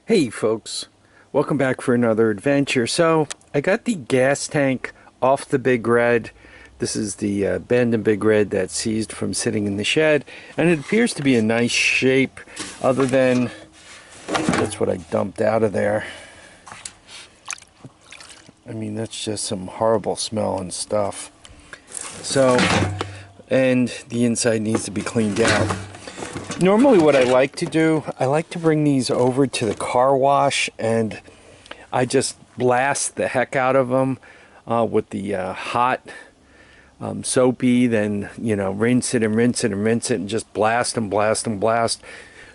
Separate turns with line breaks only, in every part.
Hey folks, welcome back for another adventure. So I got the gas tank off the Big Red. This is the abandoned Big Red that seized from sitting in the shed, and it appears to be a nice shape other than that's what I dumped out of there. I mean, that's just some horrible smell and stuff. So, and the inside needs to be cleaned out. Normally what I like to do, I like to bring these over to the car wash and I just blast the heck out of them with the hot soapy, then, you know, rinse it and rinse it and rinse it and just blast and blast and blast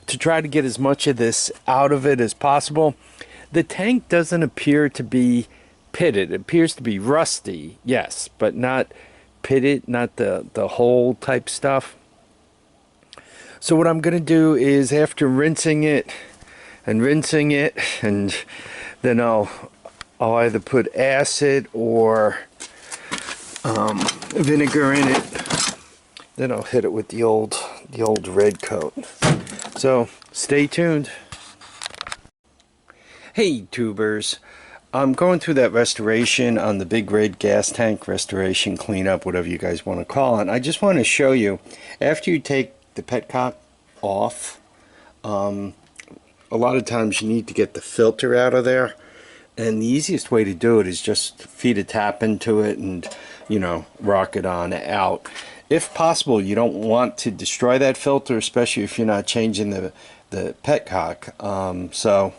to try to get as much of this out of it as possible. The tank doesn't appear to be pitted. It appears to be rusty, yes, but not pitted, not the hole type stuff. So what I'm going to do is, after rinsing it, and then I'll either put acid or vinegar in it. Then I'll hit it with the old red coat. So stay tuned. Hey tubers, I'm going through that restoration on the Big Red gas tank, restoration, cleanup, whatever you guys want to call it. And I just want to show you, after you take the petcock off, a lot of times you need to get the filter out of there, and the easiest way to do it is just feed a tap into it and, you know, rock it on out. If possible, you don't want to destroy that filter, especially if you're not changing the petcock. So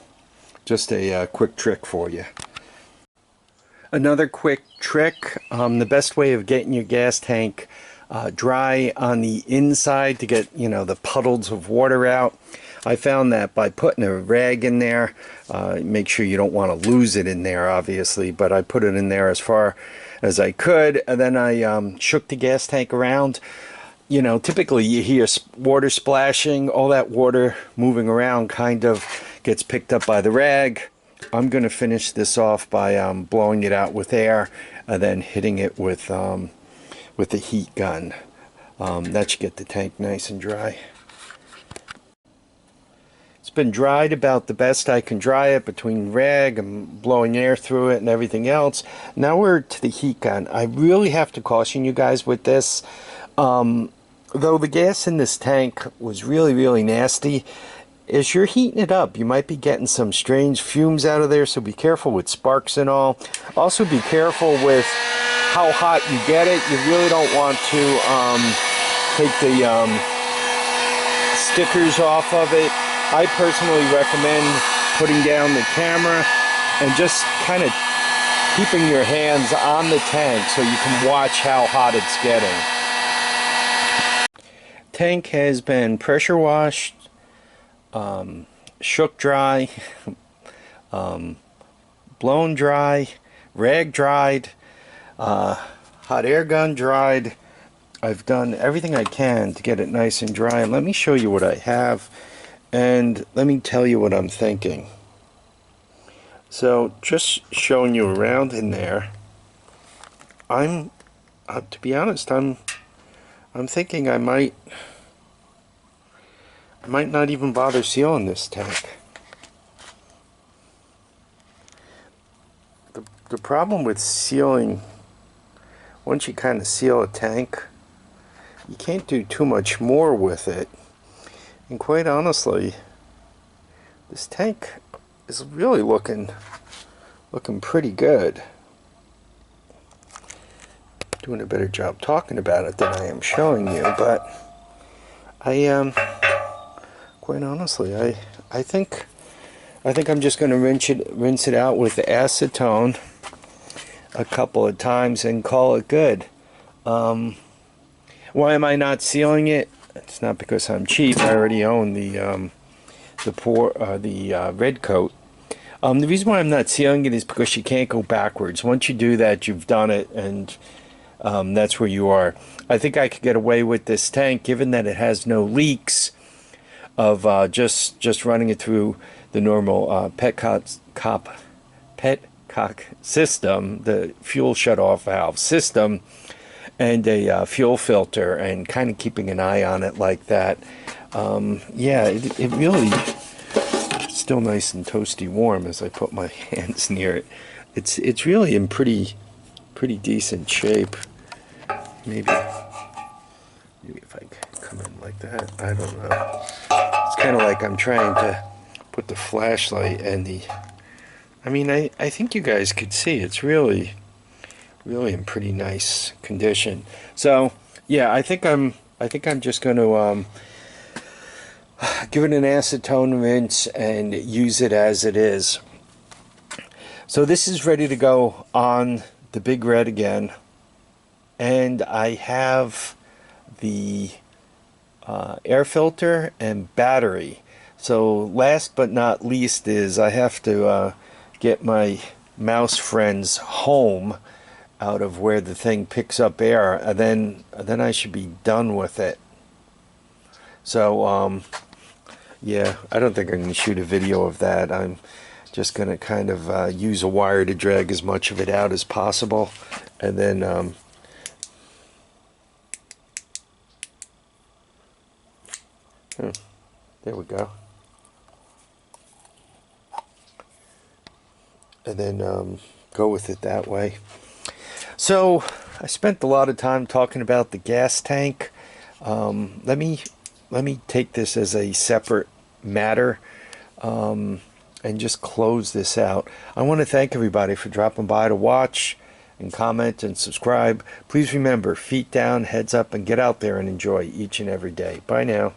just a quick trick for you. Another quick trick, the best way of getting your gas tank dry on the inside to get, you know, the puddles of water out, I found that by putting a rag in there. Make sure you don't want to lose it in there, obviously, but I put it in there as far as I could, and then I shook the gas tank around. You know, typically you hear water splashing. All that water moving around kind of gets picked up by the rag. I'm going to finish this off by blowing it out with air and then hitting it with the heat gun. That should get the tank nice and dry. It's been dried about the best I can dry it, between rag and blowing air through it and everything else. Now we're to the heat gun. I really have to caution you guys with this. Though the gas in this tank was really nasty, as you're heating it up, you might be getting some strange fumes out of there, so be careful with sparks and all. Also be careful with how hot you get it. You really don't want to take the stickers off of it. I personally recommend putting down the camera and just kind of keeping your hands on the tank so you can watch how hot it's getting. Tank has been pressure washed, shook dry, blown dry, rag dried, hot air gun dried. I've done everything I can to get it nice and dry, and let me show you what I have, and let me tell you what I'm thinking. So just showing you around in there, to be honest, I'm thinking I might not even bother sealing this tank. The problem with sealing, once you kind of seal a tank, you can't do too much more with it. And quite honestly, this tank is really looking pretty good. Doing a better job talking about it than I am showing you, but quite honestly, I think I'm just going to rinse it out with acetone a couple of times and call it good. Why am I not sealing it? It's not because I'm cheap. I already own the red coat. The reason why I'm not sealing it is because you can't go backwards. Once you do that, you've done it, and that's where you are. I think I could get away with this tank, given that it has no leaks, of just running it through the normal petcock system, the fuel shut-off valve system, and a fuel filter, and kind of keeping an eye on it like that. Yeah, it really still nice and toasty warm as I put my hands near it. It's really in pretty decent shape. Maybe if I come in like that, I don't know. It's kind of like I'm trying to put the flashlight and the, I mean, I think you guys could see it's really in pretty nice condition. So yeah, I think I'm just going to give it an acetone rinse and use it as it is. So this is ready to go on the Big Red again, and I have the air filter and battery. So last but not least is I have to get my mouse friends home out of where the thing picks up air, and then I should be done with it. So yeah, I don't think I'm going to shoot a video of that. I'm just going to kind of use a wire to drag as much of it out as possible, and then there we go. And then go with it that way. So I spent a lot of time talking about the gas tank. Let me take this as a separate matter and just close this out. I want to thank everybody for dropping by to watch and comment and subscribe. Please remember, feet down, heads up, and get out there and enjoy each and every day. Bye now.